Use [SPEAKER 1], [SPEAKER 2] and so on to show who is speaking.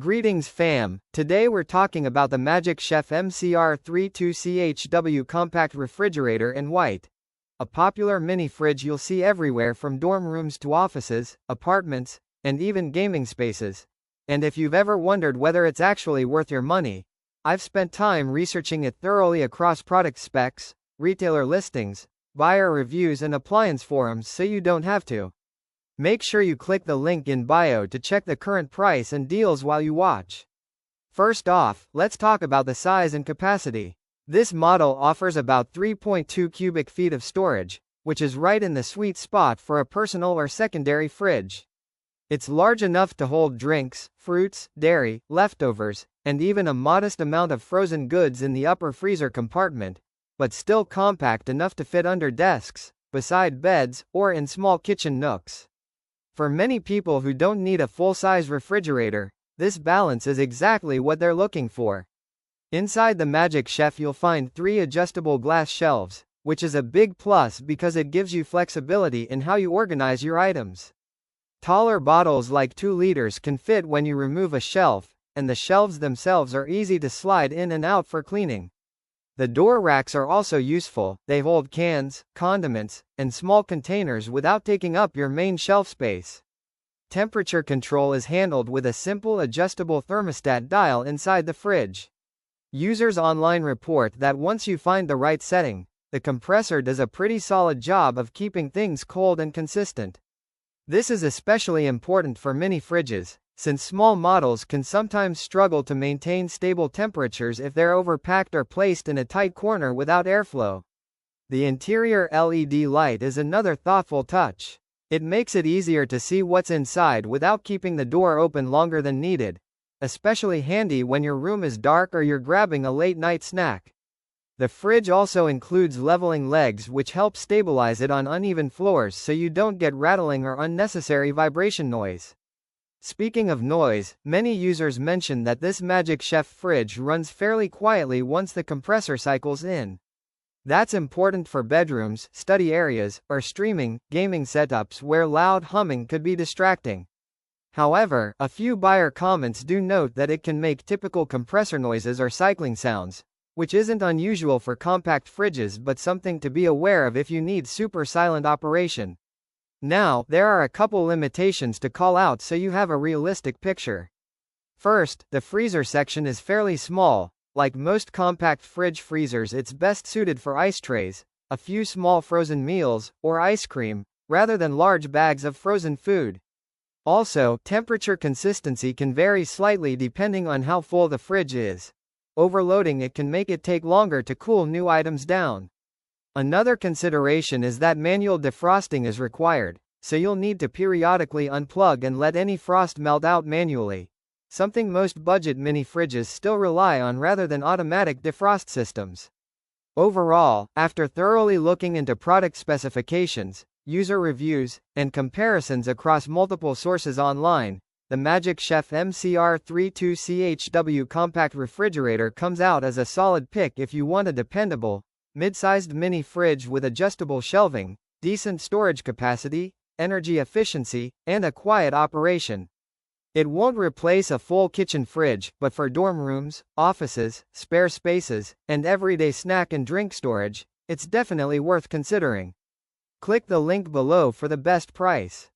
[SPEAKER 1] Greetings fam, today we're talking about the Magic Chef MCR32CHW compact refrigerator in white. A popular mini fridge you'll see everywhere from dorm rooms to offices, apartments, and even gaming spaces. And if you've ever wondered whether it's actually worth your money, I've spent time researching it thoroughly across product specs, retailer listings, buyer reviews and appliance forums so you don't have to. Make sure you click the link in bio to check the current price and deals while you watch. First off, let's talk about the size and capacity. This model offers about 3.2 cubic feet of storage, which is right in the sweet spot for a personal or secondary fridge. It's large enough to hold drinks, fruits, dairy, leftovers, and even a modest amount of frozen goods in the upper freezer compartment, but still compact enough to fit under desks, beside beds, or in small kitchen nooks. For many people who don't need a full-size refrigerator, this balance is exactly what they're looking for. Inside the Magic Chef you'll find 3 adjustable glass shelves, which is a big plus because it gives you flexibility in how you organize your items. Taller bottles like 2 liters can fit when you remove a shelf, and the shelves themselves are easy to slide in and out for cleaning. The door racks are also useful, they hold cans, condiments, and small containers without taking up your main shelf space. Temperature control is handled with a simple adjustable thermostat dial inside the fridge. Users online report that once you find the right setting, the compressor does a pretty solid job of keeping things cold and consistent. This is especially important for mini fridges, since small models can sometimes struggle to maintain stable temperatures if they're overpacked or placed in a tight corner without airflow. The interior LED light is another thoughtful touch. It makes it easier to see what's inside without keeping the door open longer than needed, especially handy when your room is dark or you're grabbing a late-night snack. The fridge also includes leveling legs which help stabilize it on uneven floors so you don't get rattling or unnecessary vibration noise. Speaking of noise, many users mention that this Magic Chef fridge runs fairly quietly once the compressor cycles in. That's important for bedrooms, study areas, or streaming, gaming setups where loud humming could be distracting. However, a few buyer comments do note that it can make typical compressor noises or cycling sounds, which isn't unusual for compact fridges but something to be aware of if you need super silent operation. Now, there are a couple limitations to call out so you have a realistic picture. First, the freezer section is fairly small. Like most compact fridge freezers, it's best suited for ice trays, a few small frozen meals, or ice cream, rather than large bags of frozen food. Also, temperature consistency can vary slightly depending on how full the fridge is. Overloading it can make it take longer to cool new items down. Another consideration is that manual defrosting is required, so you'll need to periodically unplug and let any frost melt out manually, something most budget mini fridges still rely on rather than automatic defrost systems. Overall, after thoroughly looking into product specifications, user reviews, and comparisons across multiple sources online, the Magic Chef MCR32CHW compact refrigerator comes out as a solid pick if you want a dependable, mid-sized mini fridge with adjustable shelving, decent storage capacity, energy efficiency, and a quiet operation. It won't replace a full kitchen fridge, but for dorm rooms, offices, spare spaces, and everyday snack and drink storage, it's definitely worth considering. Click the link below for the best price.